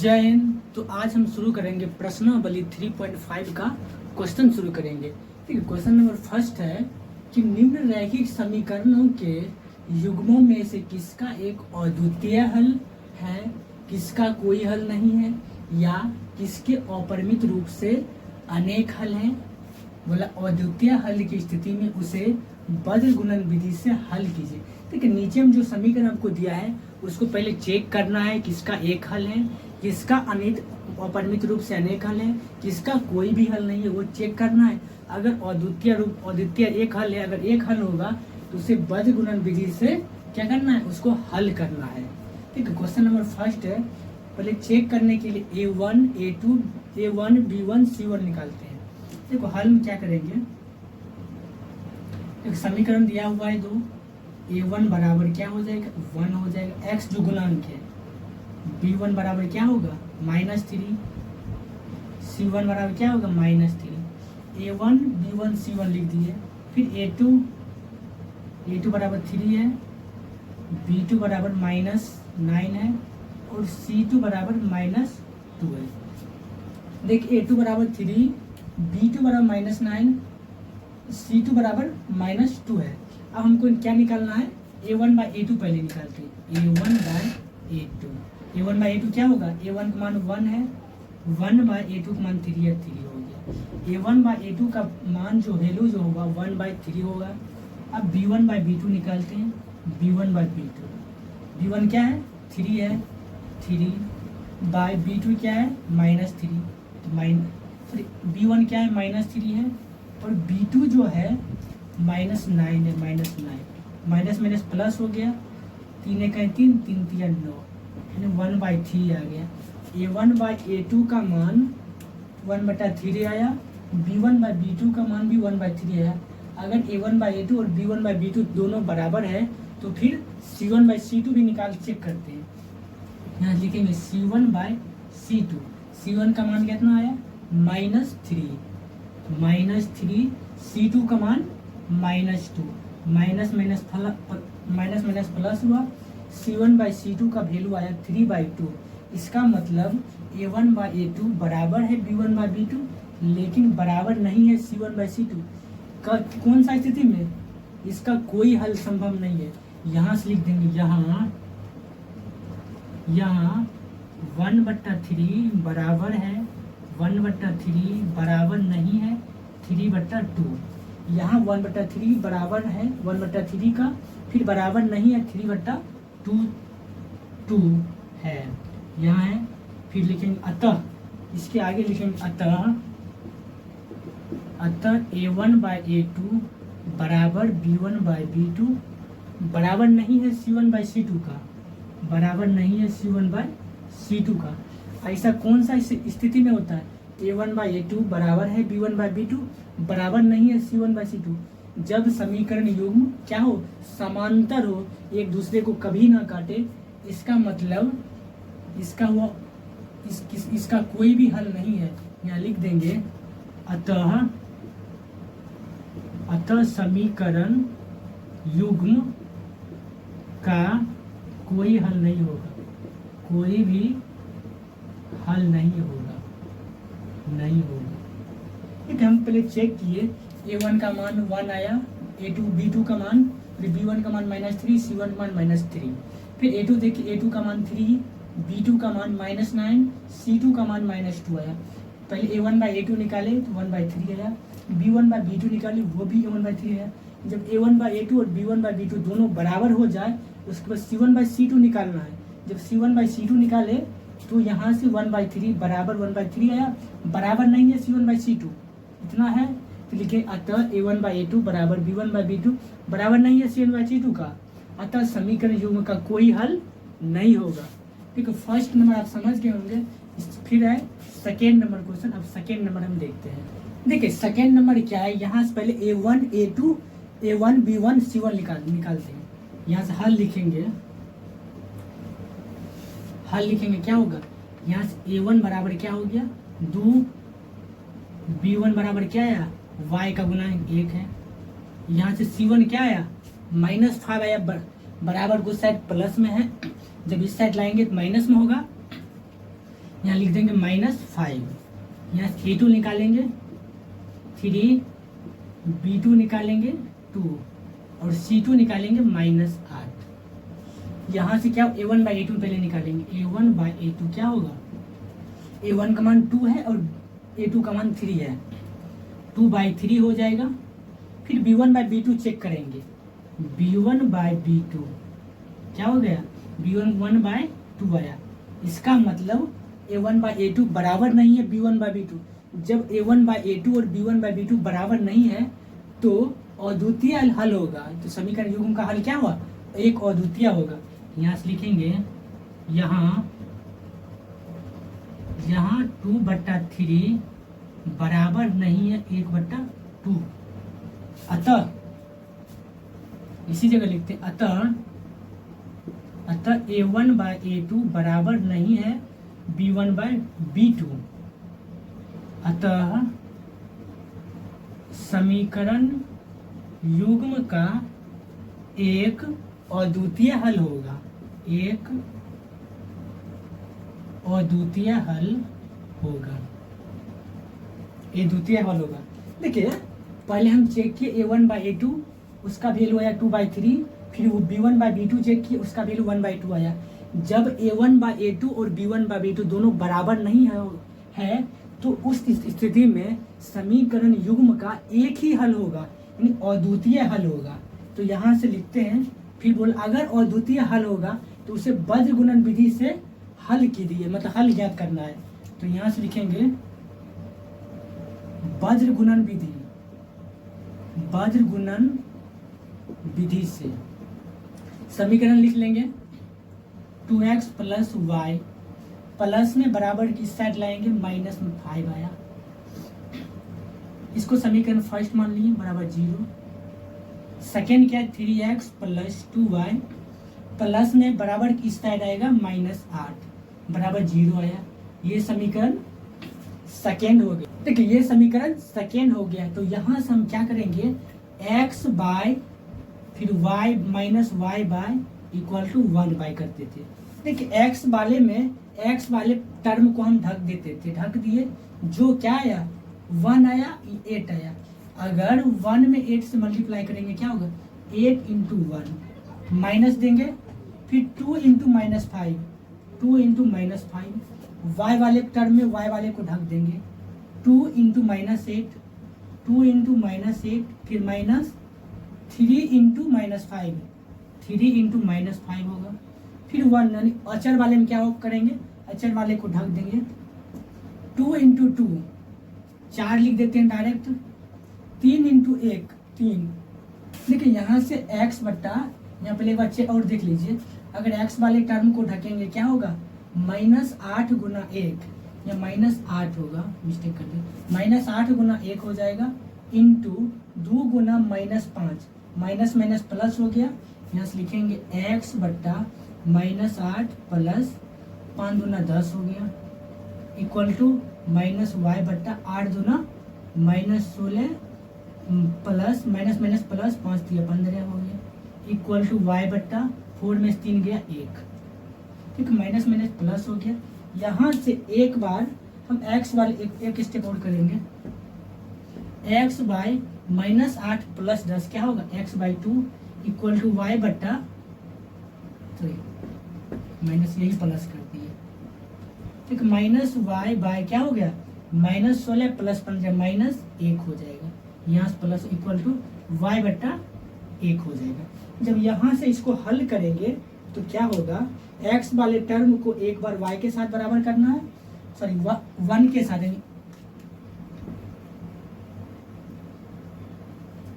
जय हिंद। तो आज हम शुरू करेंगे प्रश्नावली 3.5 का क्वेश्चन शुरू करेंगे। ठीक है, क्वेश्चन नंबर फर्स्ट है कि निम्न रैखिक समीकरणों के युग्मों में से किसका एक अद्वितीय हल है, किसका कोई हल नहीं है, या किसके अपरिमित रूप से अनेक हल हैं। बोला अद्वितीय हल की स्थिति में उसे बद्ध गुणन विधि से हल कीजिए। ठीक है, नीचे में जो समीकरण आपको दिया है उसको पहले चेक करना है किसका एक हल है, किसका अपरिमित रूप से अनेक हल है, किसका कोई भी हल नहीं है, वो चेक करना है। अगर अद्वितीय एक हल है, अगर एक हल होगा तो उसे बद्ध गुणन विधि से क्या करना है, उसको हल करना है। ठीक है, क्वेश्चन नंबर फर्स्ट है, पहले चेक करने के लिए A1, A2, A1, B1, C1 निकालते हैं। देखो हल में क्या करेंगे, एक समीकरण दिया हुआ है दो, A1 बराबर क्या हो जाएगा 1 हो जाएगा, x जो गुणांक है, B1 बराबर क्या होगा -3, C1 बराबर क्या होगा -3। A1 B1 C1 लिख दिए। फिर A2 बराबर 3 है, B2 बराबर -9 है और C2 बराबर -2 है। देख A2 बराबर 3, B2 बराबर -9, C2 बराबर -2 है। अब हमको क्या निकालना है, A1/A2 पहले निकालते हैं। A1/A2 क्या होगा, A1 का मान 1 है, 1/A2 का मान 3 है, 3 हो गया। A1/A2 का मान जो वैल्यू जो होगा 1/3 होगा। अब B1/B2 निकालते हैं, B1 क्या है 3 है, 3/B2 क्या है -3, B1 क्या है -3 है और B2 जो है -9 है, माइनस माइनस प्लस हो गया, 3 1 3, 3 3 9, यानी 1/3 आ गया। A1/A2 का मान 1/3 आया, B1/B2 का मान भी 1/3 आया। अगर A1/A2 और B1/B2 दोनों बराबर है तो फिर C1/C2 भी निकाल चेक करते हैं। यहाँ लिखेंगे C1/C2, C1 का मान कितना आया -3, C2 का मान -2, माइनस माइनस प्लस हुआ, C1/C2 का वैल्यू आया 3/2। इसका मतलब A1/A2 बराबर है B1/B2 लेकिन बराबर नहीं है C1/C2 का। कौन सा स्थिति में, इसका कोई हल संभव नहीं है। यहाँ से लिख देंगे, यहाँ 1/3 बराबर है 1/3 बराबर नहीं है 3/2। यहाँ 1/3 बराबर है 1/3 का, फिर बराबर नहीं है 3/2 है, यहाँ है। फिर लिखेंगे अतः, इसके आगे लिखेंगे अतः A1/A2 बराबर B1/B2 बराबर नहीं है C1/C2 का, बराबर नहीं है C1/C2 का। ऐसा कौन सा स्थिति में होता है, A1/A2 बराबर है B1/B2 बराबर नहीं है C1/C2, जब समीकरण युग्म क्या हो, समांतर हो, एक दूसरे को कभी ना काटे। इसका मतलब इसका कोई भी हल नहीं है। यहाँ लिख देंगे अतः समीकरण युग्म का कोई हल नहीं होगा, कोई भी हल नहीं होगा। ठीक है, हम पहले चेक किए, A1 का मान 1 आया, B2 का मान, फिर B1 का मान -3, C1 का मान -3। फिर A2 देखिए, A2 का मान 3, B2 का मान -9, C2 का मान -2 आया। पहले A1/A2 निकाले तो 1/3 आया, B1/B2 निकाले वो भी 1/3 आया। जब A1/A2 और B1/B2 दोनों बराबर हो जाए उसके बाद C1/C2 निकालना है। जब C1/C2 निकाले तो यहाँ से 1/3 बराबर 1/3 आया, बराबर नहीं है C1/C2, इतना है। तो लिखे अतः A1/A2 बराबर B1/B2 बराबर नहीं है C1/C2 का, अतः समीकरण युग्म का कोई हल नहीं होगा। ठीक है, फर्स्ट नंबर आप समझ गए होंगे। फिर है सेकेंड नंबर क्वेश्चन। अब सेकेंड नंबर हम देखते हैं। देखिए सेकेंड नंबर क्या है, यहाँ से पहले A1, A2, A1, B1, C1 निकालते हैं। यहाँ से हल लिखेंगे, क्या होगा, यहाँ से A1 बराबर क्या हो गया 2, B1 बराबर क्या आया y का गुणांक 1 है। यहाँ से C1 क्या आया -5 आया, बराबर को साइड प्लस में है, जब इस साइड लाएंगे तो माइनस में होगा। यहाँ लिख देंगे -5, यहाँ A2 निकालेंगे 3, B2 निकालेंगे 2 और C2 निकालेंगे -8। यहाँ से क्या A1/A2 पहले निकालेंगे, A1/A2 क्या होगा, A1 का मान 2 है और A2 का मान 3 है, 2/3 हो जाएगा। फिर B1/B2 चेक करेंगे, B1/B2 क्या हो गया, B1 1/2 आया। इसका मतलब A1/A2 बराबर नहीं है B1/B2। जब A1/A2 और B1/B2 बराबर नहीं है तो अद्वितीय हल होगा। तो समीकरण युग्म का हल क्या हुआ, एक अद्वितीय होगा। यहाँ से लिखेंगे यहाँ 2/3 बराबर नहीं है 1/2। अतः इसी जगह लिखते हैं अतः A1/A2 बराबर नहीं है B1/B2। अतः समीकरण युग्म का एक अद्वितीय हल होगा, एक अद्वितीय हल होगा, ये द्वितीय हल होगा। देखिए पहले हम चेक किए A1/A2 उसका वैल्यू आया 2/3, फिर B1/B2 चेक किए उसका वैल्यू 1/2 आया। जब A1/A2 और B1/B2 दोनों बराबर नहीं है तो उस स्थिति में समीकरण युग्म का एक ही हल होगा, यानी अद्वितीय हल होगा। तो यहाँ से लिखते हैं, फिर बोल अगर अद्वितीय हल होगा तो उसे वज्र गुणन विधि से हल कीजिए, मतलब हल ज्ञात करना है। तो यहाँ से लिखेंगे वज्र गुणन विधि, वज्र गुणन विधि से समीकरण लिख लेंगे 2x + y, प्लस में बराबर की साइड लाएंगे माइनस में 5 आया। इसको समीकरण फर्स्ट मान लिए बराबर 0। सेकेंड क्या है 3x + 2y, प्लस में बराबर की साइड आएगा -8 बराबर 0 आया। ये समीकरण सेकेंड हो गया। देखिए ये समीकरण सेकेंड हो गया। तो यहाँ से हम क्या करेंगे, x बाय फिर y minus y by equal to 1 करते थे। देखिए x वाले में x वाले टर्म को हम ढक देते थे, ढक दिए, जो क्या आया 1 आया, 8 आया। अगर 1 में 8 से मल्टीप्लाई करेंगे क्या होगा, 8 × 1 माइनस देंगे, फिर 2 × -5, 2 × -5, y वाले टर्म में y वाले को ढक देंगे, 2 × -8, 2 × -8, फिर -3 × -5, 3 × -5 होगा, फिर 1, यानी अचर वाले में क्या करेंगे, अचर वाले को ढक देंगे, 2 × 2 4 लिख देते हैं डायरेक्ट, 3 × 1 3। देखिए यहाँ से x बट्टा, यहाँ पहले बच्चे और देख लीजिए, अगर x वाले टर्म को ढकेंगे क्या होगा, -8 × 1 या -8 होगा, मिस्टेक कर दिया, -8 × 1 हो जाएगा, इंटू 2 × -5, माइनस माइनस प्लस हो गया। यहाँ से लिखेंगे x बट्टा -8 प्लस 5 दूना 10 हो गया, इक्वल टू -y बट्टा 8 दूना -16 प्लस माइनस माइनस प्लस 5 दिया 15 हो गया, इक्वल टू y बट्टा 4 में 3 गया 1, ठीक है, माइनस माइनस प्लस हो गया। यहाँ से एक बार हम x वाले एक स्टेप और करेंगे, x बाय -8 प्लस 10 क्या होगा, x/2 इक्वल टू y बट्टा 3, माइनस यही प्लस कर दिए, ठीक, -y बाय क्या हो गया, -16 प्लस 15 -1 हो जाएगा, यहाँ से प्लस इक्वल टू y बट्टा 1 हो जाएगा। जब यहाँ से इसको हल करेंगे तो क्या होगा, x वाले टर्म को एक बार y के साथ बराबर करना है, सॉरी 1 के साथ,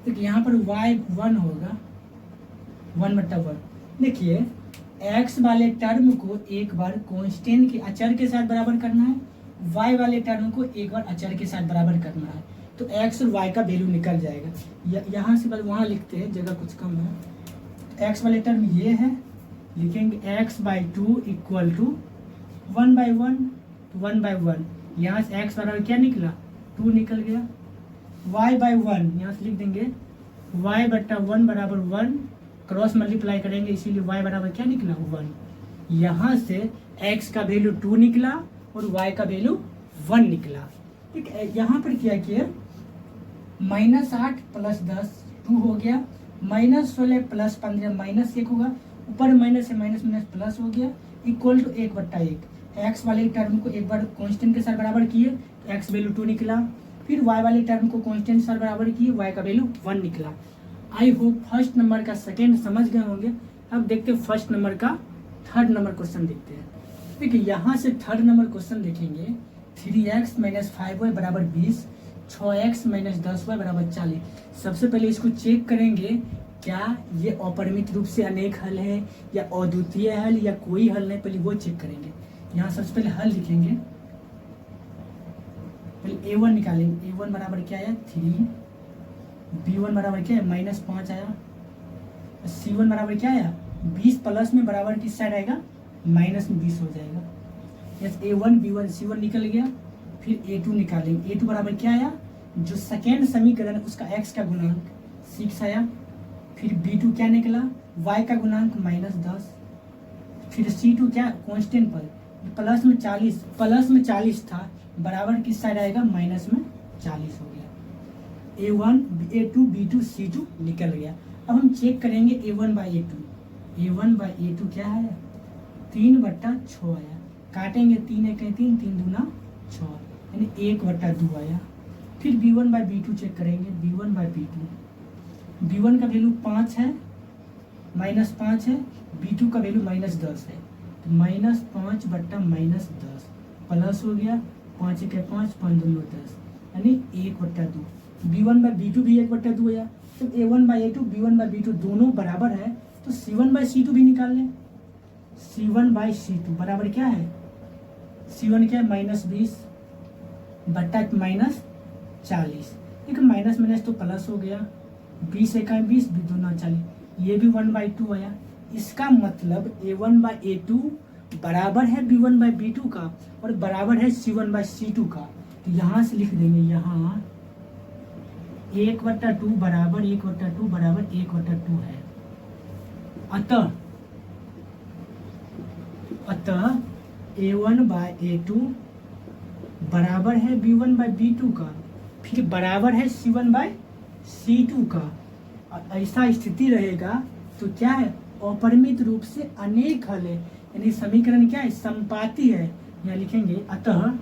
देखिए यहाँ पर y 1 होगा, 1/1। देखिए x वाले टर्म को एक बार कांस्टेंट के अचर के साथ बराबर करना है, y वाले टर्म को एक बार अचर के साथ बराबर करना है, तो x और y का वैल्यू निकल जाएगा। यहाँ से बस वहाँ लिखते हैं, जगह कुछ कम है। x वाले टर्म ये है, लिखेंगे x/2 इक्वल टू 1/1, 1/1, यहाँ से x बराबर क्या निकला, 2 निकल गया, y/1 यहाँ से लिख देंगे y बट्टा 1 बराबर 1, क्रॉस मल्टीप्लाई करेंगे इसीलिए y बराबर क्या निकला 1। यहाँ से x का वैल्यू 2 निकला और y का वैल्यू 1 निकला। ठीक है, यहाँ पर क्या किया, -8 + 10 2 हो गया, -16 + 15 -1 होगा, ऊपर माइनस है माइनस माइनस प्लस हो गया, इक्वल टू 1/1। एक्स वाले टर्म को एक बार कांस्टेंट के साथ बराबर किए, एक्स वैल्यू 2 निकला। फिर वाई वाले टर्म को कांस्टेंट के साथ बराबर किए, वाई का वैल्यू 1 निकला। आई होप फर्स्ट नंबर का सेकेंड समझ गए होंगे। अब देखते हैं फर्स्ट नंबर का थर्ड नंबर क्वेश्चन देखते हैं। देखिए यहाँ से थर्ड नंबर क्वेश्चन देखेंगे, 3x - 5y = 20, 6x - 10y = 40। सबसे पहले इसको चेक करेंगे, क्या ये अपरिमित रूप से अनेक हल है या अद्वितीय हल या कोई हल नहीं, पहले वो चेक करेंगे। यहाँ सबसे पहले हल लिखेंगे, पहले a1 निकालेंगे। a1 बराबर क्या आया 3, b1 बराबर क्या है -5 आया, c1 बराबर क्या आया 20 प्लस में बराबर किस साइड आएगा माइनस में 20 हो जाएगा। यस a1 b1 c1 निकल गया। फिर a2 निकालेंगे, a2 बराबर क्या आया, जो सेकेंड समीकरण उसका x का गुणांक 6 आया। फिर b2 क्या निकला, y का गुणांक -10। फिर c2 क्या कांस्टेंट पर प्लस में 40 था, बराबर किस साइड आएगा माइनस में 40 हो गया। a1 a2 b2 c2 निकल गया। अब हम चेक करेंगे a1/a2 क्या है 3/6 आया। काटेंगे 3 1 3 3 दूना 6 यानी 1/2 आया। फिर b1/b2 चेक करेंगे, b1 का वैल्यू 5 है, -5 है, b2 का वैल्यू -10 है, तो -5 बट्टा -10 प्लस हो गया 5 1 5 5 2 10 यानी 1/2। b1/b2 भी 1/2 आया। तो a1/a2 b1/b2 दोनों बराबर है, तो c1/c2 भी निकाल लें। c1/c2 बराबर क्या है, c1 क्या है -20 बट्टा -40। देखो माइनस माइनस तो प्लस हो गया, 20 1 20 2 9 40, ये भी 1/2 आया। इसका मतलब a1/a2 बराबर है b1/b2 का और बराबर है c1/c2 का। तो यहाँ से लिख देंगे, यहाँ 1/2 बराबर 1/2 बराबर 1/2 है। अतः a1/a2 बराबर है b1/b2 का, फिर बराबर है c1/c2 का। ऐसा स्थिति रहेगा तो क्या है, अपरिमित रूप से अनेक हल है, यानी समीकरण क्या है समपाती है। यहाँ लिखेंगे अतः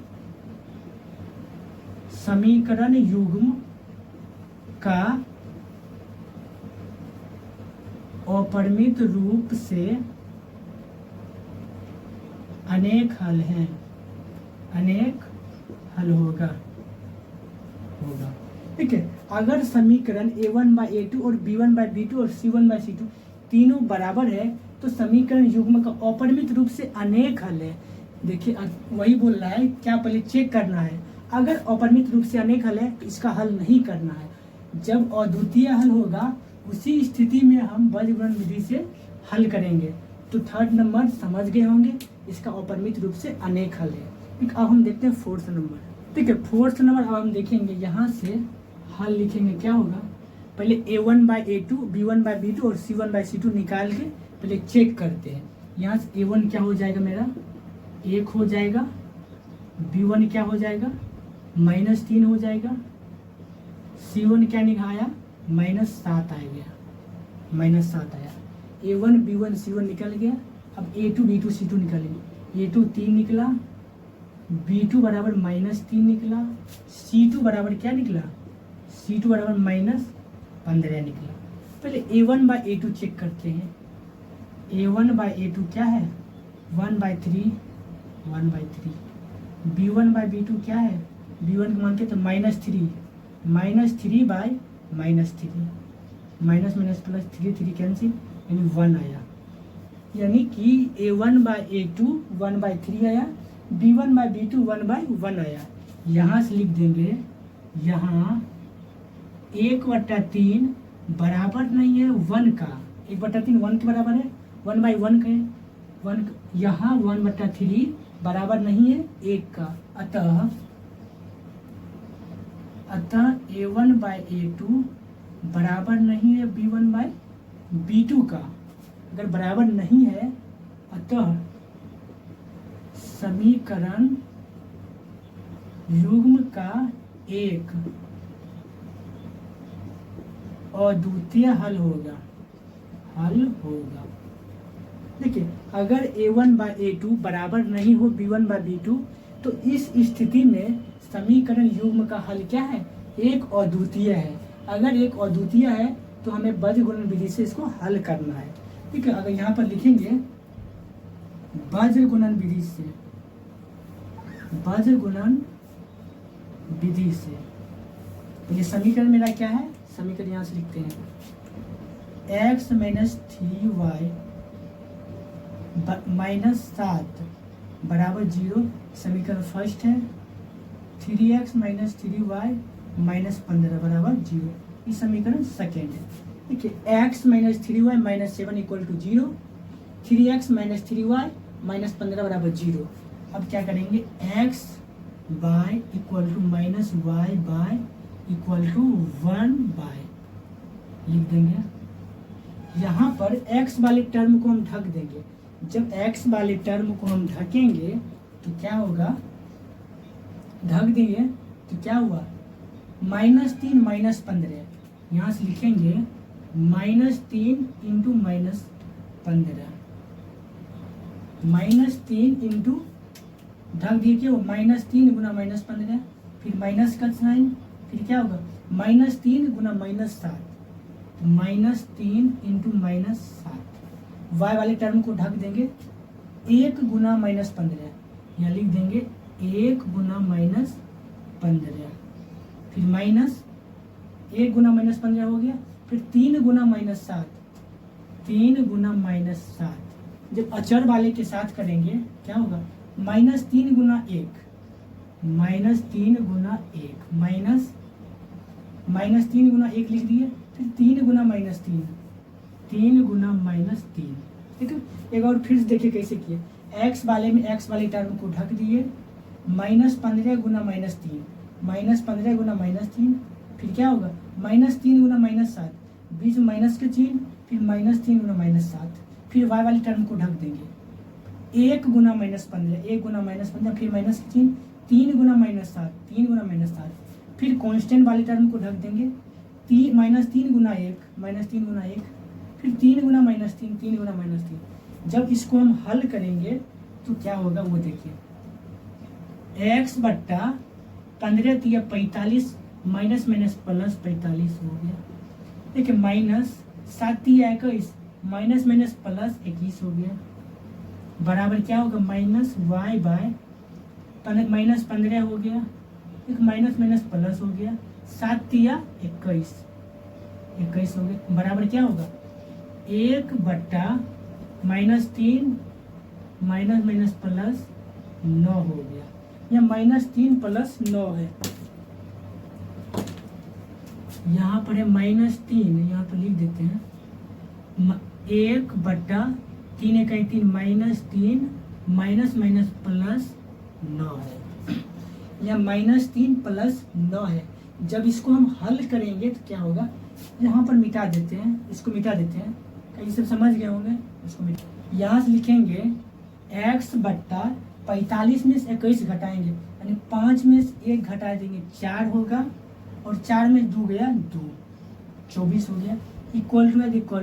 समीकरण युग्म का अपरिमित रूप से अनेक हल हैं, अनेक हल होगा। ठीक है, अगर समीकरण a1/a2 और b1/b2 और c1/c2 तीनों बराबर है तो समीकरण युग्म का अपरिमित रूप से अनेक हल है। देखिए वही बोल रहा है, क्या पहले चेक करना है, अगर अपरिमित रूप से अनेक हल है तो इसका हल नहीं करना है। जब अद्वितीय हल होगा उसी स्थिति में हम बीजगणित विधि से हल करेंगे। तो थर्ड नंबर समझ गए होंगे, इसका अपरिमित रूप से अनेक हल है। ठीक, अब हम देखते हैं फोर्थ नंबर। ठीक है, फोर्थ नंबर अब हम देखेंगे, यहाँ से हल लिखेंगे। क्या होगा, पहले a1/a2 b1/b2 और c1/c2 निकाल के पहले चेक करते हैं। यहाँ से a1 क्या हो जाएगा मेरा 1 हो जाएगा, b1 क्या हो जाएगा -3 हो जाएगा, c1 क्या निकाला -7 आ गया, -7 आया। a1 b1 c1 निकल गया। अब a2 b2 c2 निकालेंगे, a2 3 निकला, b2 बराबर -3 निकला, c2 बराबर क्या निकला, c2 बराबर -15 निकला। पहले a1/a2 चेक करते हैं। a1/a2 क्या है 1/3 1/3। b1/b2 क्या है, b1 मान के तो -3 -3/-3, माइनस माइनस प्लस 3 कैंसिल यानी 1 आया। यानी कि a1/a2 1/3 आया, b1/b2 1/1 आया। यहाँ से लिख देंगे, यहाँ 1/3 बराबर नहीं है 1 का, 1/3 1 के बराबर है, 1/1 का है, 1 यहाँ 1/3 बराबर नहीं है 1 का। अतः a1/a2 बराबर नहीं है b1/b2 का। अगर बराबर नहीं है, अतः समीकरण युग्म का एक अद्वितीय हल होगा। देखिए, अगर a1 बाय a2 बराबर नहीं हो b1 बाय b2 तो इस स्थिति में समीकरण युग्म का हल क्या है? एक अद्वितीय है। अगर एक अद्वितीय है तो हमें बज्र गुणन विधि से इसको हल करना है। ठीक है, अगर यहाँ पर लिखेंगे बज्र गुणन विधि से, बज्र गुणन विधि से, तो ये समीकरण मेरा क्या है? समीकरण यहाँ से लिखते हैं x माइनस 3y माइनस 7 बराबर 0, समीकरण फर्स्ट है। 3x माइनस 3y माइनस 15 बराबर 0, ये समीकरण सेकेंड है। देखिए, x minus 3y minus 7 equal to 0, 3x minus 3y minus 15 बराबर 0। अब क्या करेंगे? x by equal to minus y by equal to 1 by लिख देंगे। यहाँ पर x वाले टर्म को हम ढक देंगे। जब x वाले टर्म को हम ढकेंगे तो क्या होगा? ढक देंगे तो क्या हुआ? -3 माइनस 15, यहाँ से लिखेंगे -3 इंटू माइनस 15, -3 इंटू ढक दिए क्या हो? -3 गुना -15, फिर माइनस का साइन, फिर क्या होगा? -3 गुना -7, -3 इंटू -7। y वाले टर्म को ढक देंगे 1 गुना -15, यहाँ लिख देंगे 1 गुना -15, फिर माइनस 1 गुना -15 हो गया, फिर 3 गुना -7, 3 गुना -7। जब अचर वाले के साथ करेंगे क्या होगा? -3 गुना 1, -3 गुना 1 -3 गुना 1 लिख दिए, फिर 3 गुना -3, 3 गुना -3। ठीक है, एक और फिर से देखिए कैसे किए। x वाले में x वाले टर्म को ढक दिए, -15 गुना -3, -15 गुना -3, फिर क्या होगा? -3 गुना -7, बीच में माइनस का चिन्ह, फिर -3 गुना -7, फिर y वाले टर्म को ढक देंगे 1 गुना -15, 1 गुना -15, फिर माइनस का चिन्ह, 3 गुना -7, 3 गुना -7, फिर कांस्टेंट वाले टर्म को ढक देंगे -3 गुना 1, -3 गुना 1, फिर 3 गुना -3, 3 गुना -3। जब इसको हम हल करेंगे तो क्या होगा वो देखिए, x बट्टा 15 तिया 45 माइनस माइनस प्लस 45 हो गया। देखिए, माइनस 7 तिया 21 माइनस माइनस प्लस 21 हो गया, बराबर क्या होगा? माइनस वाई बाय -15 हो गया, एक माइनस माइनस प्लस हो गया, 7 तिया 21 हो गया, बराबर क्या होगा? 1 बट्टा -3 माइनस माइनस प्लस 9 हो गया, या -3 प्लस 9 है, यहाँ पर है -3, यहाँ पर लिख देते हैं 1 बट्टा 3 इकाई 3 -3 माइनस माइनस प्लस 9 है, या -3 प्लस 9 है। जब इसको हम हल करेंगे तो क्या होगा? यहाँ पर मिटा देते हैं, इसको मिटा देते हैं, कई सब समझ गए होंगे। इसको यहाँ से लिखेंगे x बट्टा 45 में से 21 घटाएंगे, यानी 5 में से 1 घटा देंगे 4 होगा, और 4 में 2 गया 2, 24 हो गया, इक्वल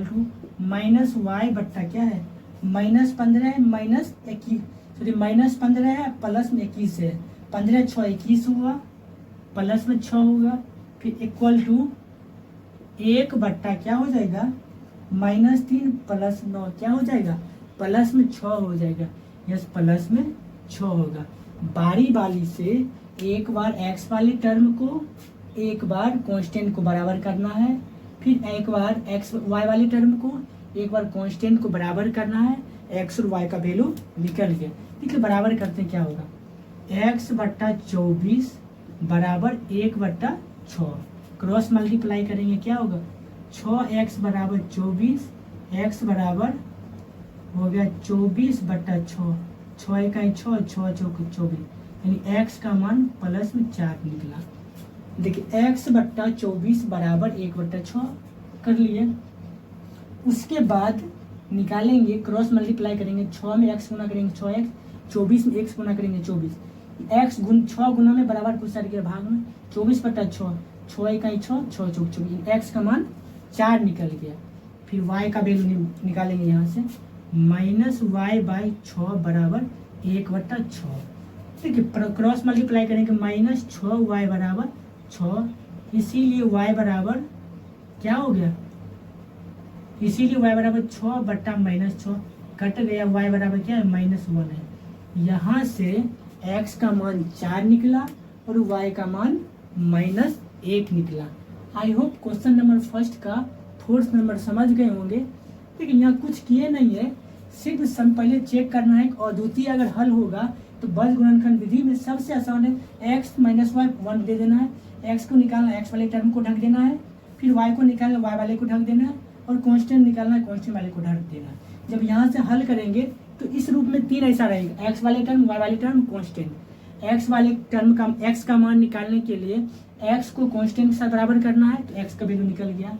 टू माइनस वाई बट्टा क्या है? -15 है, -15 है, प्लस में 21 है, 15 6 21 हुआ, प्लस में 6 होगा, फिर इक्वल टू 1 बट्टा क्या हो जाएगा? -3 प्लस 9 क्या हो जाएगा? प्लस में 6 हो जाएगा, यस प्लस में 6 होगा। बारी बारी से एक बार x वाले टर्म को, एक बार कांस्टेंट को बराबर करना है, फिर एक बार y वाले टर्म को, एक बार कांस्टेंट को बराबर करना है। x और y का वैल्यू निकल गया, ठीक है, बराबर करते हैं क्या होगा? x बट्टा 24 बराबर 1 बट्टा 6, क्रॉस मल्टीप्लाई करेंगे क्या होगा? 6x बराबर 24, x बराबर हो गया 24 बट्टा 6, 6 इकाई 6, 6 चौक 24, यानी x का मान प्लस में 4 निकला। देखिए, x बट्टा 24 बराबर 1 बट्टा 6 कर लिए। उसके बाद निकालेंगे, क्रॉस मल्टीप्लाई करेंगे, 6 में x गुना करेंगे 6x, 24 में x गुना करेंगे 24, एक्स गुण 6 गुना में बराबर कुछ साइड के भाग में 24/6, 6 इकाई 6, 6 चौक 24, एक्स का मान 4 निकल गया। फिर वाई का वैल्यू निकालेंगे यहाँ से, -y/6 बराबर 1/6। ठीक है, क्रॉस मल्टीप्लाई करेंगे, -6y बराबर 6, इसीलिए y बराबर क्या हो गया, इसीलिए y बराबर 6/-6 कट गया, y बराबर क्या है, -1 है। यहाँ से x का मान 4 निकला और y का मान -1 निकला। I hope question number first का फोर्थ नंबर समझ गए होंगे। लेकिन यहाँ कुछ किए नहीं है, सिर्फ पहले चेक करना है। और द्वितीय अगर हल होगा तो बल गुणनखंड विधि में सबसे आसान है, x - y 1 दे देना है, x को निकालना, x वाले टर्म को ढक देना है, फिर y को निकालना, y वाले को ढक देना है, और कांस्टेंट निकालना है, कांस्टेंट वाले को ढक देना है। जब यहाँ से हल करेंगे तो इस रूप में 3 ऐसा रहेगा, x वाले टर्म, y वाले टर्म, कांस्टेंट। x वाले टर्म का x का मान निकालने के लिए x को कांस्टेंट के साथ बराबर करना है, तो x का वैल्यू निकल गया।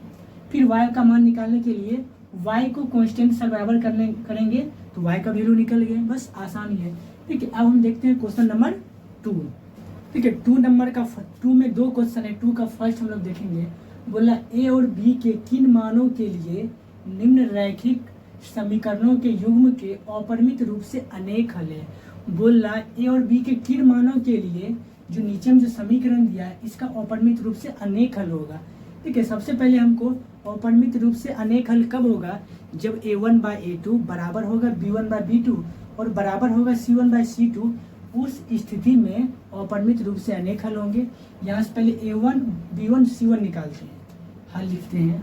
फिर y का मान निकालने के लिए y को कांस्टेंट के साथ बराबर करेंगे तो y का वैल्यू निकल गया। बस आसानी है। ठीक है, अब हम देखते हैं क्वेश्चन नंबर 2। ठीक है, 2 नंबर का 2 में 2 क्वेश्चन है। 2 का फर्स्ट हम लोग देखेंगे। बोला a और b के किन मानों के लिए निम्न रैखिक समीकरणों के युग्म के अपरिमित रूप से अनेक हल है। बोला a और b के किन मानों के लिए जो नीचे में जो समीकरण दिया है इसका अपरिमित रूप से अनेक हल होगा। ठीक है, सबसे पहले हमको अपरिमित रूप से अनेक हल कब होगा, जब a1/a2 बराबर होगा b1/b2 और बराबर होगा c1/c2, उस स्थिति में अपरिमित रूप से अनेक हल होंगे। यहाँ से पहले a1 b1 c1 निकालते हैं, हल लिखते हैं।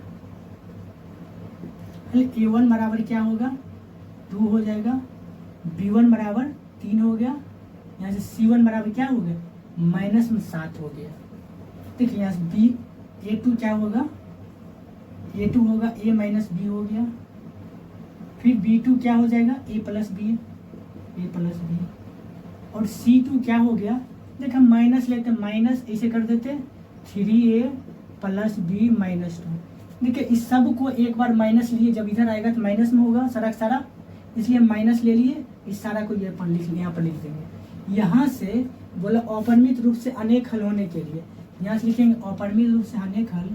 a1 बराबर क्या होगा, 2 हो जाएगा, b1 बराबर 3 हो गया, यहाँ से c1 बराबर क्या हो गया, -7 हो गया। देखिए यहाँ से a2 क्या होगा, a2 होगा a - b हो गया, फिर b2 क्या हो जाएगा, a + b, और c2 क्या हो गया, देख हम माइनस लेते हैं, माइनस ऐसे कर देते 3a + b - 2। देखिए इस सब को एक बार माइनस लिए, जब इधर आएगा तो माइनस में होगा सारा, इसलिए माइनस ले लिए, इस सारा को ये यहाँ पर लिख देंगे। यहाँ से बोला अपरिमित रूप से अनेक हल होने के लिए, यहाँ से लिखेंगे अपरिमित रूप से अनेक हल,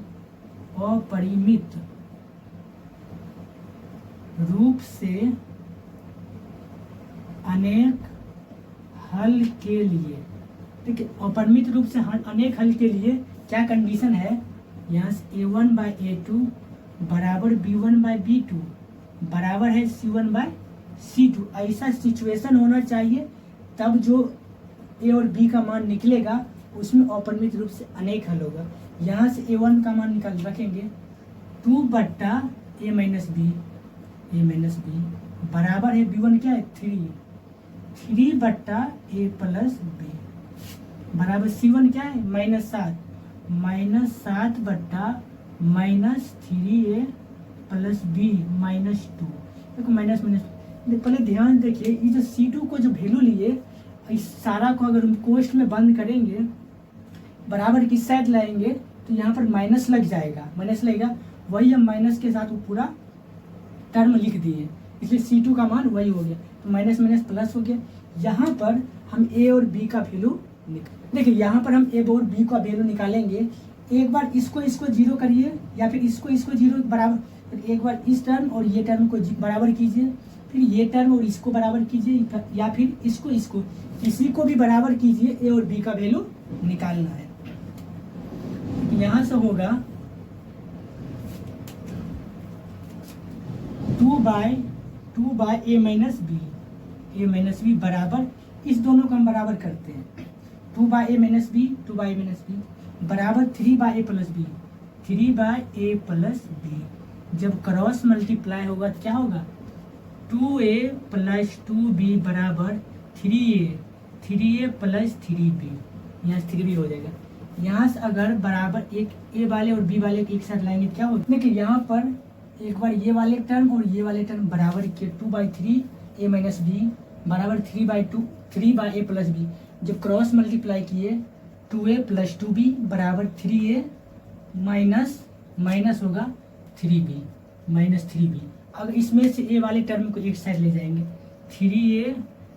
अपरिमित रूप से अनेक हल के लिए। ठीक है, अपरिमित रूप से अनेक हल के लिए क्या कंडीशन है, यहाँ से a1/a2 बराबर b1/b2 बराबर है c1/c2। ऐसा सिचुएशन होना चाहिए तब जो a और b का मान निकलेगा उसमें अपरिमित रूप से अनेक हल होगा। यहाँ से a1 का मान निकाल रखेंगे 2/a - b बराबर है b1 क्या है 3/a + b बराबर c1 क्या है -7 -7/-3a + b -2। देखो माइनस पहले ध्यान देखिए, ये जो c2 को जो वैल्यू लिए, इस सारा को अगर हम कोष्ठ में बंद करेंगे, बराबर किस साइड लाएंगे तो यहाँ पर माइनस लग जाएगा, माइनस लगेगा, वही हम माइनस के साथ वो पूरा टर्म लिख दिए, इसलिए c2 का मान वही हो गया, तो माइनस प्लस हो गया। यहाँ पर हम a और b का वैल्यू देखिए, यहाँ पर हम a और b का वैल्यू निकालेंगे। एक बार इसको जीरो करिए या फिर इसको जीरो बराबर, फिर एक बार इस टर्म और ये टर्म को बराबर कीजिए, फिर ये टर्म और इसको बराबर कीजिए, या फिर इसको किसी को भी बराबर कीजिए, a और b का वैल्यू निकालना है। यहाँ से होगा 2/a - b बराबर, इस दोनों को हम बराबर करते हैं, 2/a - b बराबर 3/a + b। जब क्रॉस मल्टीप्लाई होगा तो क्या होगा, 2a + 2b बराबर 3a + 3b, यहाँ से 3b हो जाएगा। यहाँ से अगर बराबर एक a वाले और b वाले एक साथ लाएंगे क्या होगा, देखिए यहाँ पर एक बार ये वाले टर्म और ये वाले टर्म बराबर किए, 2/3a - b बराबर 3/a + b। जब क्रॉस मल्टीप्लाई किए 2a + 2b बराबर 3a माइनस होगा 3b -3b। अब इसमें से a वाले टर्म को एक साइड ले जाएंगे, 3a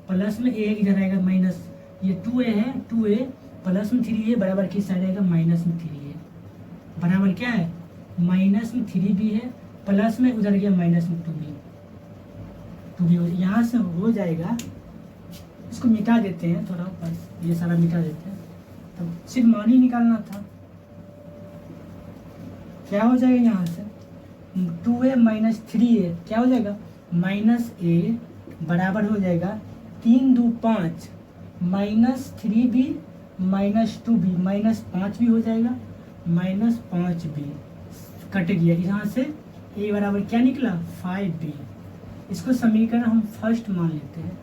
प्लस में a इधर आएगा माइनस, ये 2a है, 2a प्लस में 3a बराबर किस साइड आएगा, माइनस में 3a बराबर क्या है, माइनस में 3b है, प्लस में उधर गया माइनस में 2b हो, यहाँ से हो जाएगा। इसको मिटा देते हैं थोड़ा, बस ये सारा मिटा देते हैं, तो सिर्फ मान ही निकालना था। क्या हो जाएगा यहाँ से 2a माइनस 3a क्या हो जाएगा, माइनस a बराबर हो जाएगा 3 2 5 minus 3b minus 2b minus 5 भी हो जाएगा, माइनस 5b कट गया। यहाँ से a बराबर क्या निकला, 5b। इसको समीकरण हम फर्स्ट मान लेते हैं।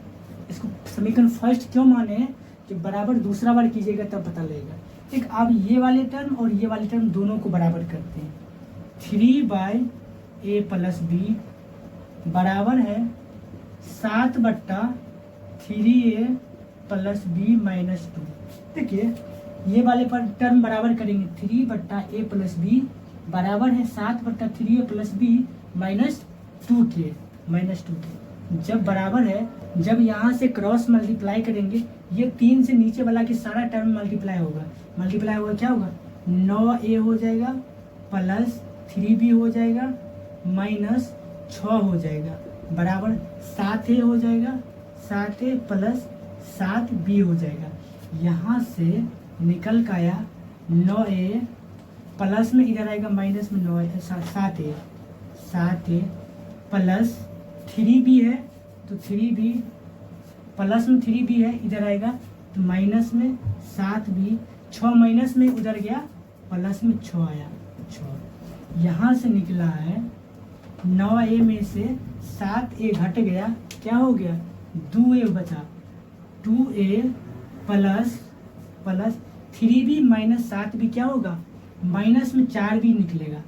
इसको समीकरण फर्स्ट क्यों माने हैं, कि बराबर दूसरा बार कीजिएगा तब पता लगेगा। ठीक, अब ये वाले टर्म और ये वाले टर्म दोनों को बराबर करते हैं। 3/a प्लस b बराबर है 7/3a प्लस b माइनस 2। देखिए ये वाले पर टर्म बराबर करेंगे, 3/a प्लस b बराबर है 7/3a प्लस b माइनस 2 के, जब बराबर है, जब यहाँ से क्रॉस मल्टीप्लाई करेंगे, ये 3 से नीचे वाला के सारा टर्म मल्टीप्लाई होगा क्या होगा, 9a हो जाएगा प्लस 3b हो जाएगा माइनस 6 हो जाएगा बराबर 7a हो जाएगा, 7a प्लस 7b हो जाएगा। यहाँ से निकल का आया 9a प्लस में इधर आएगा माइनस में 7a प्लस 3b है, तो 3b प्लस में 3b है, इधर आएगा तो माइनस में 7b, 6 माइनस में उधर गया प्लस में 6 आया 6। यहाँ से निकला है 9a में से 7a घट गया, क्या हो गया 2a बचा, 2a plus 3b minus 7b क्या होगा, माइनस में 4b निकलेगा,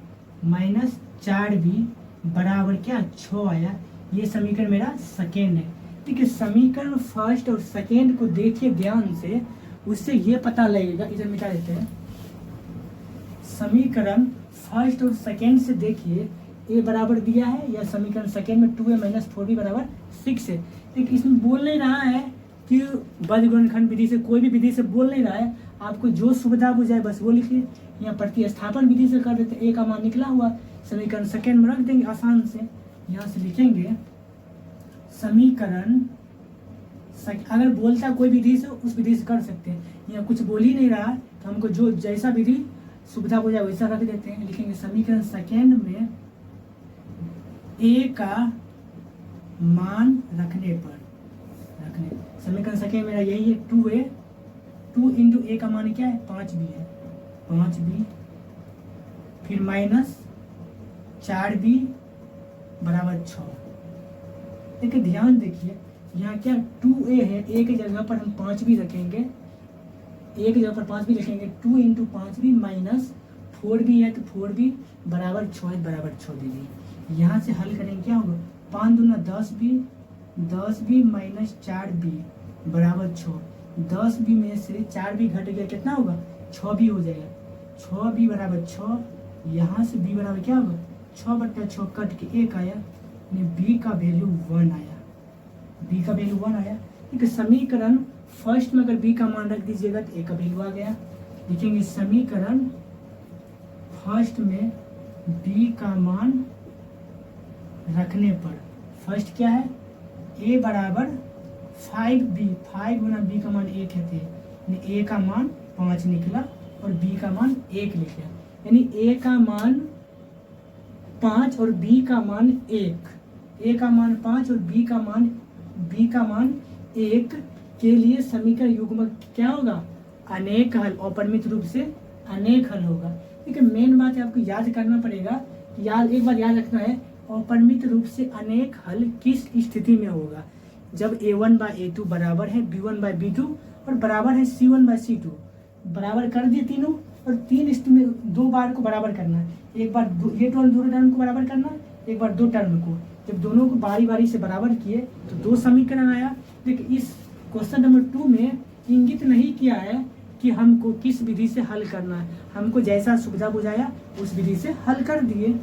माइनस 4b बराबर क्या 6 आया। ये समीकरण मेरा सेकेंड है। ठीक है, समीकरण फर्स्ट और सेकेंड को देखिए ध्यान से, उससे ये पता लगेगा। इधर मिटा देते हैं। समीकरण फर्स्ट और सेकेंड से देखिए, a बराबर दिया है, या समीकरण सेकेंड में 2a माइनस 4b बराबर 6 है। ठीक, इसमें बोल नहीं रहा है कि बजगुणनखंड विधि से, कोई भी विधि से बोल नहीं रहा है, आपको जो सुविधा बुझाए बस वो लिखिए। यहाँ प्रतिस्थापन विधि से कर देते, a का मान निकला हुआ समीकरण सेकेंड में रख देंगे आसान से। यहाँ से लिखेंगे समीकरण, अगर बोलता कोई विधि से उस विधि से कर सकते हैं, यहाँ कुछ बोल ही नहीं रहा तो हमको जो जैसा विधि सुविधा हो जाए वैसा रख देते हैं। लिखेंगे समीकरण सेकेंड में a का मान रखने समीकरण सेकेंड मेरा यही है 2a, 2 इंटू a का मान क्या है 5b है, 5b फिर माइनस 4b बराबर 6। देखिए ध्यान देखिए, यहाँ क्या 2a है, a की जगह पर हम 5b रखेंगे, a की जगह पर 5b रखेंगे, 2 इंटू 5b माइनस 4b है तो 4b बराबर 6 बराबर 6 दीजिए। यहाँ से हल करेंगे क्या होगा, 5 दूना 10b, 10b माइनस 4b बराबर 6, 10b में से 4b घट गया कितना होगा 6b हो जाएगा, 6b बराबर 6। यहाँ से b बराबर क्या होगा 6/6 कट के 1 आया, b का वैल्यू 1 आया, b का वैल्यू 1 आया। ठीक है, समीकरण फर्स्ट में अगर b का मान रख दीजिएगा तो a का वैल्यू आ गया। लिखेंगे समीकरण फर्स्ट में b का मान रखने पर, फर्स्ट क्या है a बराबर 5b, 5 गुना b का मान 1 है, यानी a का मान 5 निकला और b का मान 1 लिखा, यानी a का मान 5 और b का मान 1, a का मान 5 और b का मान 1 के लिए समीकरण युग्मक क्या होगा अनेक हल, अपरिमित रूप से अनेक हल होगा। ठीक है, मेन बात है आपको याद करना पड़ेगा, एक बार याद रखना है अपरिमित रूप से अनेक हल किस स्थिति में होगा, जब a1/a2 बराबर है b1/b2 और बराबर है c1/c2। बराबर कर दिए तीनों, और 3 स्थिति में 2 बार को बराबर करना है, एक बार ये दोनों टर्म को बराबर करना, एक बार 2 टर्म को। जब दोनों को बारी बारी से बराबर किए तो 2 समीकरण आया। देखिए इस क्वेश्चन नंबर 2 में इंगित नहीं किया है कि हमको किस विधि से हल करना है, हमको जैसा सुविधा बुझाया उस विधि से हल कर दिए।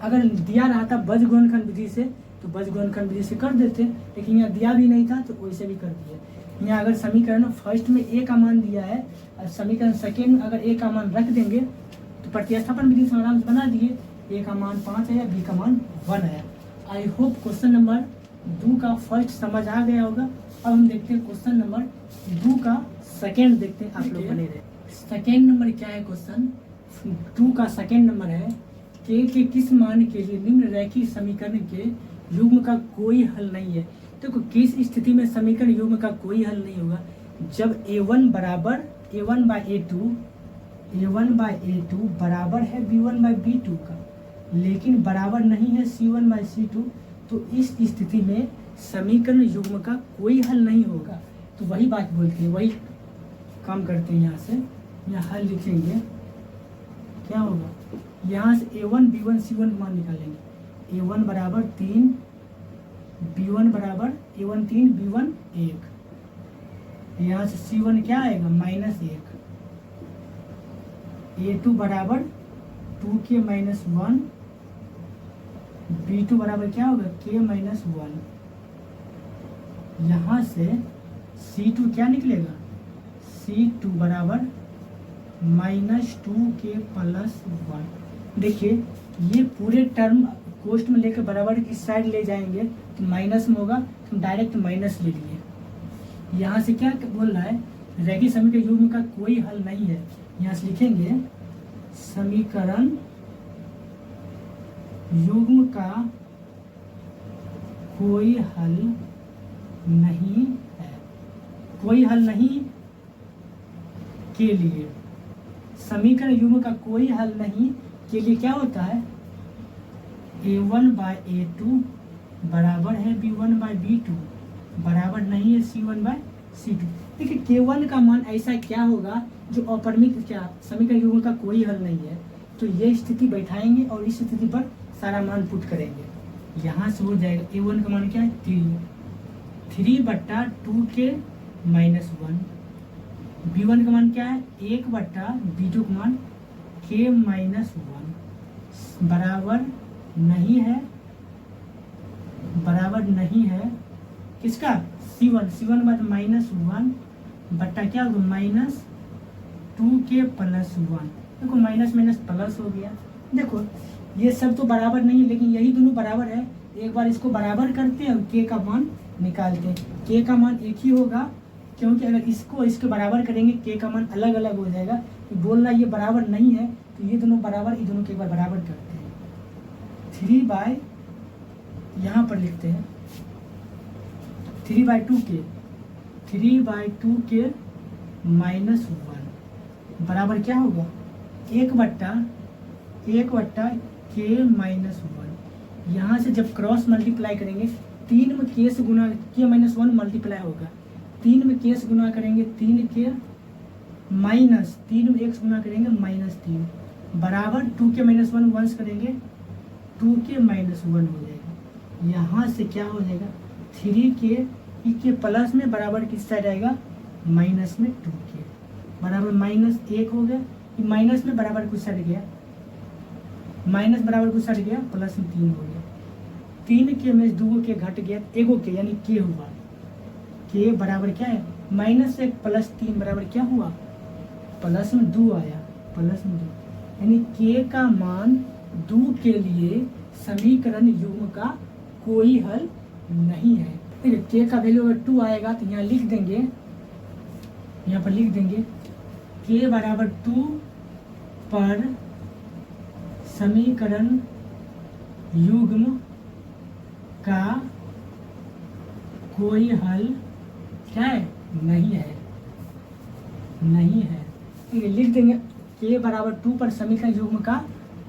अगर दिया रहा था बजगुणनखंड विधि से तो बज गुणनखंड विधि से कर देते, लेकिन यहाँ दिया भी नहीं था तो वैसे भी कर दिए। यहाँ अगर समीकरण फर्स्ट में ए का मान दिया है और समीकरण सेकेंड में अगर ए का मान रख देंगे तो प्रतिस्थापन विधि से आराम से बना दिए। ए का मान 5 आया, बी का मान 1 आया। आई होप क्वेश्चन नंबर 2 का फर्स्ट समझ आ गया होगा। अब हम देखते हैं क्वेश्चन नंबर 2 का सेकेंड देखते हैं, आप लोग बने रहे। सेकेंड नंबर क्या है, क्वेश्चन 2 का सेकेंड नंबर है के किस मान के लिए निम्न रैखिक समीकरण के युग्म का कोई हल नहीं है। देखो किस स्थिति में समीकरण युग्म का कोई हल नहीं होगा, जब a1 बराबर a1 बाई a2 बराबर है b1 बाई b2 का, लेकिन बराबर नहीं है c1 बाई c2, तो इस स्थिति में समीकरण युग्म का कोई हल नहीं होगा। तो वही बात बोलते हैं, वही काम करते हैं। यहाँ से यहाँ हल लिखेंगे, क्या होगा, यहाँ से a1 b1 c1 मान निकालेंगे। a1 बराबर 3, b1 बराबर a1 3 b1 1, यहाँ से c1 क्या आएगा -1, a2 बराबर 2k - 1, b2 बराबर क्या होगा k - 1, यहाँ से c2 क्या निकलेगा, c2 बराबर -2k + 1। देखिए ये पूरे टर्म कोष्ट में लेकर बराबर की साइड ले जाएंगे तो माइनस में होगा, तो डायरेक्ट माइनस ले लिए। यहाँ से क्या बोल रहा है, रैखिक समीकरण युग्म का कोई हल नहीं है। यहाँ से लिखेंगे समीकरण युग्म का कोई हल नहीं है। कोई हल नहीं के लिए, समीकरण युग्म का कोई हल नहीं के लिए क्या होता है, a1 बाई a2 बराबर है b1 बाई b2, बराबर नहीं है c1 बाई c2। देखिए k1 का मान ऐसा क्या होगा जो अपरिमित, क्या समीकरण युग्म का कोई हल नहीं है, तो ये स्थिति बैठाएंगे और इस स्थिति पर सारा मान पुट करेंगे। यहाँ से हो जाएगा a1 का मान क्या है 3 बट्टा 2k - 1, b1 का मान क्या है 1 बट्टा b2 का मान k - 1 बराबर नहीं है किसका, c1 बाद -1 बट्टा क्या होगा -2k + 1। देखो माइनस प्लस हो गया। देखो ये सब तो बराबर नहीं है, लेकिन यही दोनों बराबर है। एक बार इसको बराबर करते हैं और k का मान निकालते हैं। k का मान एक ही होगा, क्योंकि अगर इसको इसके बराबर करेंगे k का मान अलग अलग हो जाएगा। तो बोल रहा है ये बराबर नहीं है, तो ये दोनों बराबर, ये दोनों के एक बार बराबर करते हैं। 3 बाई, यहाँ पर लिखते हैं 3/2k -1 बराबर क्या होगा 1 बट्टा k - 1। यहाँ से जब क्रॉस मल्टीप्लाई करेंगे, 3 में k से गुना k - 1 मल्टीप्लाई होगा, 3 में k से गुना करेंगे 3k माइनस 3 में 1 से गुना करेंगे -3 बराबर 2k - 1 वंस करेंगे 2k - 1 हो जाएगा। यहाँ से क्या हो जाएगा 3k के प्लस में बराबर किस साइड आएगा, माइनस में 2k बराबर -1 हो गया। माइनस में बराबर कुछ साइड गया, माइनस बराबर कुछ साइड गया, प्लस में 3 हो गया। 3k में 2k घट गया, 1k यानी k हुआ। k बराबर क्या है -1 + 3 बराबर क्या हुआ, प्लस में 2 आया, प्लस में 2, यानी k का मान 2 के लिए समीकरण युग्म का कोई हल नहीं है। देखिए k का वैल्यू अगर 2 आएगा तो यहाँ लिख देंगे, यहाँ पर लिख देंगे k बराबर 2 पर समीकरण युग्म का कोई हल क्या है, नहीं है, नहीं है। ठीक है, लिख देंगे k बराबर 2 पर समीकरण युग्म का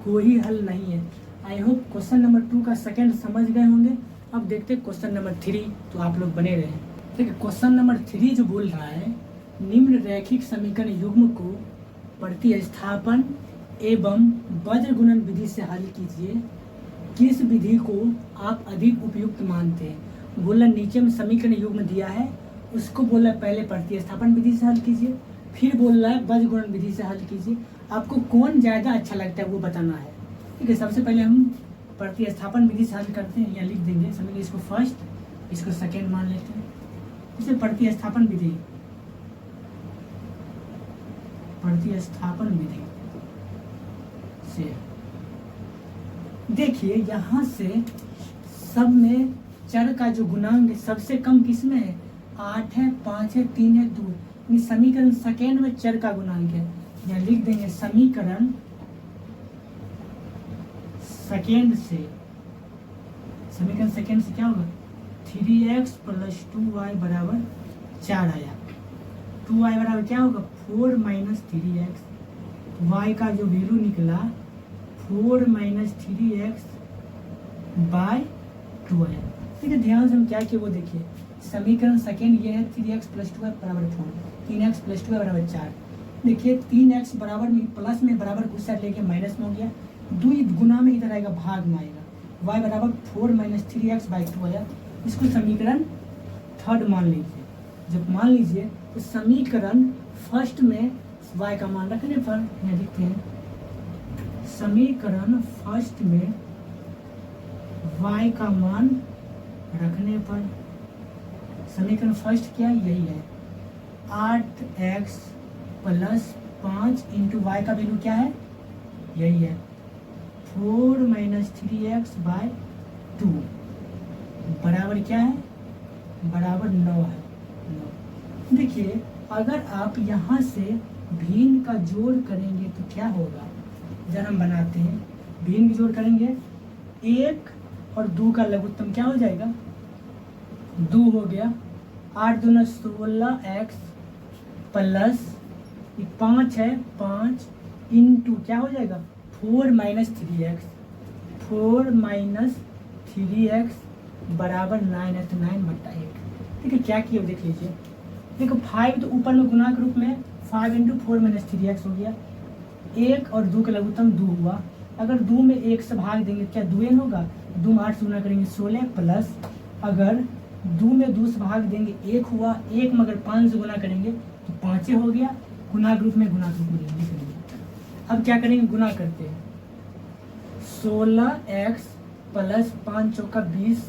कोई हल नहीं है। आई होप क्वेश्चन नंबर 2 का सेकंड समझ गए होंगे। अब देखते हैं क्वेश्चन नंबर 3, तो आप लोग बने रहे। ठीक है, क्वेश्चन नंबर 3 जो बोल रहा है, निम्न रैखिक समीकरण युग्म को प्रतिस्थापन एवं वज्र गुणन विधि से हल कीजिए। किस विधि को आप अधिक उपयुक्त मानते हैं। बोला नीचे में समीकरण युग्म दिया है, उसको बोला पहले प्रतिस्थापन विधि से हल कीजिए, फिर बोल रहा है वज्र गुणन विधि से हल कीजिए। आपको कौन ज़्यादा अच्छा लगता है वो बताना है। ठीक है, सबसे पहले हम प्रतिस्थापन विधि से हल करते हैं, यहाँ लिख देंगे समीकरण, इसको फर्स्ट इसको सेकेंड मान लेते हैं। इसे प्रतिस्थापन विधि से देखिए यहाँ से सब में चर का जो गुणांक सबसे कम किसमें है, 8 है, 5 है, 3 है, 2। समीकरण सेकेंड में चर का गुणांक है, यहाँ लिख देंगे समीकरण सेकेंड से क्या होगा, 3x + 2y बराबर 4 आया। 2y बराबर क्या होगा, 4 - 3x। y का जो वैल्यू निकला 4 - 3x/2 आया। ठीक है, ध्यान से हम क्या किए वो देखिए। समीकरण सेकेंड ये है 3x + 2y बराबर 4, 3x + 2y बराबर 4। देखिए 3x बराबर में प्लस में बराबर कुछ साइड लेके माइनस में हो गया, 2 गुना में इधर आएगा, भाग में आएगा। y बराबर 4 - 3x/2 आया। इसको समीकरण थर्ड मान लीजिए। जब मान लीजिए तो समीकरण फर्स्ट में y का मान रखने पर यहाँ लिखते हैं समीकरण फर्स्ट में y का मान रखने पर, समीकरण फर्स्ट क्या यही है, 8x + 5 × y का वैल्यू क्या है, यही है 4 - 3x/2 बराबर क्या है, बराबर 9 है। 9 देखिए अगर आप यहाँ से भिन्न का जोड़ करेंगे तो क्या होगा, जब हम बनाते हैं भिन्न का जोड़ करेंगे 1 और 2 का लघुत्तम क्या हो जाएगा, 2 हो गया। 8 × 2 = 16x प्लस 5 है 5 इंटू क्या हो जाएगा 4 - 3x, 4 - 3x बराबर 9 है, तो 9/1। ठीक है, क्या किया देख लीजिए। देखो 5 तो ऊपर में गुणा के रूप में 5 × 4 - 3x हो गया। 1 और 2 का लघुत्तम 2 हुआ। अगर 2 में 1 से भाग देंगे क्या 2 होगा, 2 में 8 से गुना करेंगे 16 प्लस, अगर 2 में 2 से भाग देंगे 1 हुआ, 1 में अगर 5 से गुना करेंगे तो 5 हो गया। गुना के रूप में लिख लेंगे। अब क्या करेंगे, गुना करते हैं 16x + 5 × 20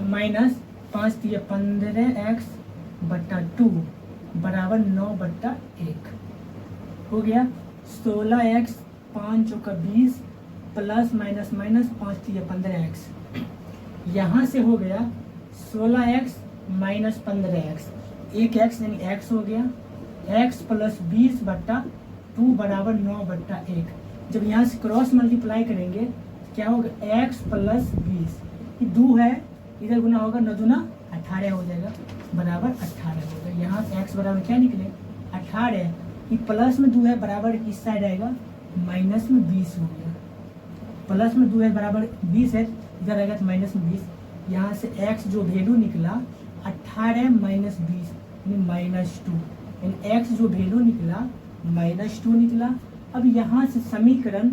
माइनस 5 × 15x/2 बराबर 9/1 हो गया। 16x 5 × 20 प्लस माइनस 5 × 15x, यहाँ से हो गया 16x - 15x, एक x यानी x हो गया, x + 20/2 बराबर 9/1। जब यहाँ से क्रॉस मल्टीप्लाई करेंगे क्या होगा, x + 20, 2 है इधर गुना होगा, 9 दूना 18 हो जाएगा, बराबर 18 होगा। यहाँ से x बराबर क्या निकले 18, ये प्लस में 2 है बराबर किस साइड आएगा, माइनस में 20 हो गया। प्लस में 2 है बराबर 20 है, इधर आएगा तो माइनस में 20। यहाँ से x जो वैल्यू निकला 18 - 20 यानी -2, यानी x जो वैल्यू निकला -2 निकला। अब यहाँ से समीकरण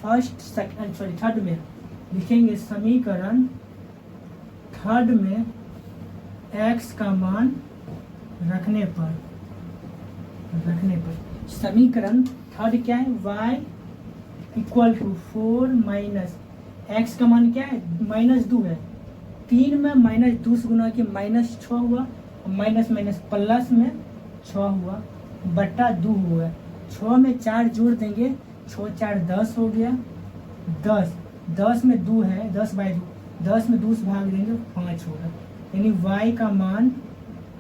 थर्ड में लिखेंगे, समीकरण थर्ड में x का मान रखने पर समीकरण थर्ड क्या है, y = 4 - x का मान क्या है, -2 है। 3 में -2 से गुना किया -6 हुआ, माइनस प्लस में 6 हुआ बटा 2 हुआ। 6 में 4 जोड़ देंगे, 6 × 4 = 10 हो गया। 10 में 2 है, 10/2, 10 में 2 से भाग देंगे 5 होगा, यानी y का मान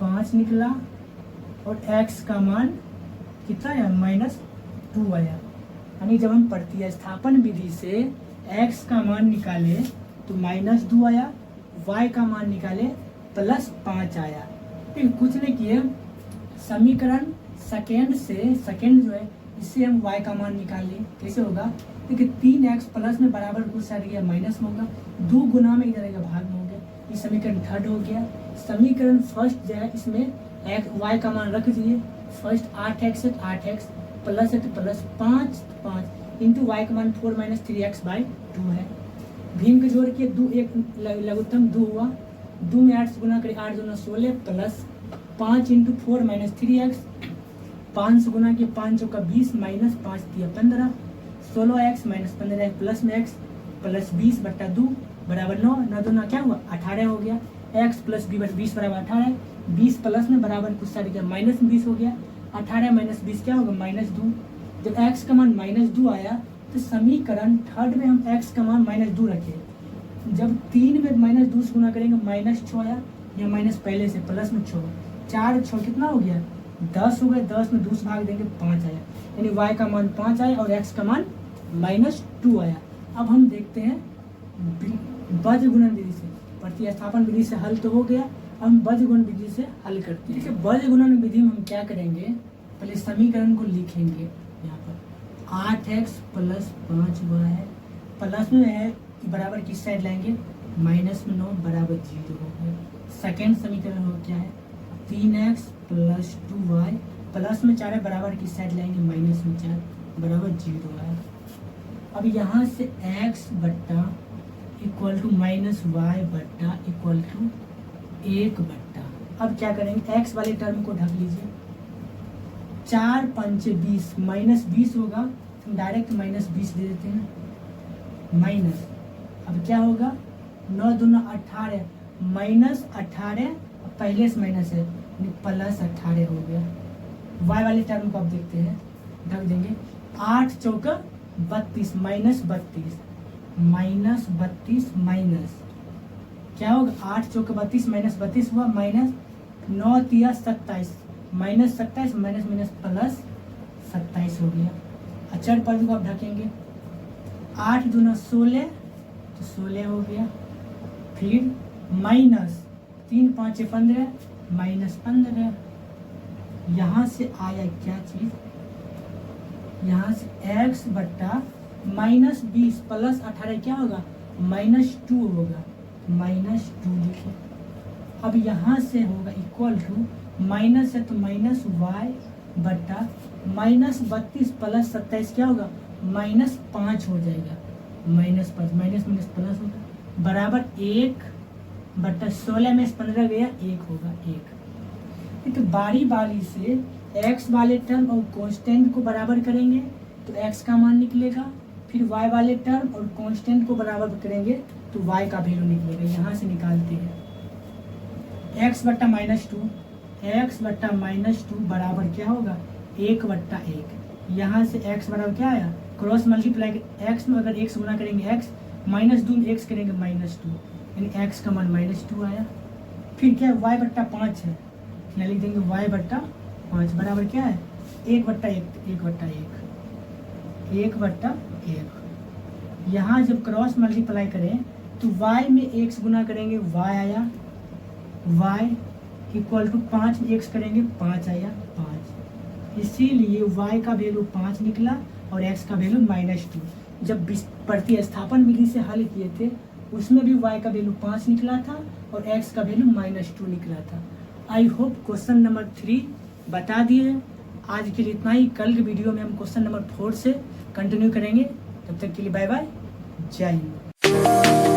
5 निकला और x का मान कितना है, -2 आया। यानी जब हम प्रतिस्थापन विधि से x का मान निकाले तो -2 आया, y का मान निकाले +5 आया। फिर कुछ नहीं किए, समीकरण सेकेंड जो है इससे हम y का मान निकाल लिए। कैसे होगा, देखिए 3x प्लस में बराबर कुछ साइड गया माइनस में होगा, 2 गुना में इधर आएगा भाग में हो गया। ये समीकरण थर्ड हो गया। समीकरण फर्स्ट जो है इसमें y का मान रख दिए। फर्स्ट 8x है तो 8x, प्लस है तो प्लस 5 इंटू y का मान 4 - 3x/2 है। भीम के जोड़ के 2 एक लघुत्तम 2 हुआ, 2 में 8 से गुना करें 8 × 2 = 16 प्लस 5 × 4 - 3x, 5 से गुना किया 5 × 20 माइनस 5 × 3 = 15, 16x - 15x प्लस में x प्लस 20 बट्टा 2 बराबर 9, 9 दूना क्या हुआ 18 हो गया। x प्लस 20 बराबर 18, 20 प्लस में बराबर कुछ साइड गया माइनस में 20 हो गया, 18 माइनस 20 क्या होगा -2। जब x का मान -2 आया तो समीकरण थर्ड में हम x का मान -2 रखे। जब 3 में -2 से गुना करेंगे -6 आया, या माइनस पहले से प्लस में 6, 4 6 कितना हो गया 10 हो गया, 10 में 2 से भाग देंगे 5 आया, यानी y का मान 5 आया और x का मान -2 आया। अब हम देखते हैं बज गुणन विधि से, प्रतिस्थापन विधि से हल तो हो गया, अब हम बज गुणन विधि से हल करते हैं। बज गुणन विधि में हम क्या करेंगे, पहले समीकरण को लिखेंगे यहाँ पर 8x प्लस 5y प्लस में है बराबर किस साइड लाएंगे माइनस में 9 बराबर 0 हो गया। सेकेंड समीकरण हो क्या है 3x प्लस 2y प्लस में 4 है बराबर किस साइड लाएंगे माइनस में 4 बराबर 0 है। अब यहाँ से x बट्टा इक्वल टू माइनस वाई बट्टा इक्वल टू 1 बट्टा, अब क्या करेंगे x वाले टर्म को ढक लीजिए, 4 5 20 माइनस 20 होगा, हम डायरेक्ट माइनस 20 दे देते हैं माइनस, अब क्या होगा 9 दूना 18 माइनस 18 पहले से माइनस है प्लस 18 हो गया। y वाले टर्म को अब देखते हैं, ढक देंगे 8 चौका 32 माइनस 32 माइनस क्या होगा 8 चौका 32 माइनस 32 हुआ माइनस 9 तिया 27 माइनस 27 माइनस माइनस प्लस 27 हो गया। अचर पद को आप ढकेंगे 8 दूना 16 तो 16 हो गया, फिर माइनस 3 5 15 माइनस 15, यहाँ से आया क्या चीज, यहाँ से x बट्टा माइनस 20 प्लस 18 क्या होगा -2 होगा, -2 लिखे। अब यहाँ से होगा इक्वल टू माइनस है तो माइनस y बट्टा माइनस 32 प्लस 27 क्या होगा -5 हो जाएगा, -5 माइनस माइनस प्लस होगा बराबर 1 बट्टा 16 में 15 गया 1 होगा 1। तो बारी बारी से x वाले टर्म और कांस्टेंट को बराबर करेंगे तो x का मान निकलेगा, फिर y वाले टर्म और कांस्टेंट को बराबर करेंगे तो y का वैल्यू निकलेगा। यहाँ से निकालते हैं x बट्टा -2 बराबर क्या होगा 1 बट्टा 1, यहाँ से x बराबर क्या आया क्रॉस मल्टीप्लाई x में अगर 1 से गुना करेंगे x -2 में x करेंगे -2 यानी x का मान -2 आया। फिर क्या है y बट्टा 5 है, यहाँ लिख देंगे y बट्टा 5 बराबर क्या है 1 बट्टा 1 यहाँ जब क्रॉस मल्टीप्लाई करें तो y में x गुना करेंगे y आया, y इक्वल टू 5 में x करेंगे 5 आया 5, इसीलिए y का वैल्यू 5 निकला और x का वैल्यू -2। जब प्रतिस्थापन विधि से हल किए थे उसमें भी y का वैल्यू 5 निकला था और x का वैल्यू -2 निकला था। आई होप क्वेश्चन नंबर 3 बता दिए। आज के लिए इतना ही, कल के वीडियो में हम क्वेश्चन नंबर 4 से कंटिन्यू करेंगे। तब तक के लिए बाय बाय, जय हिंद।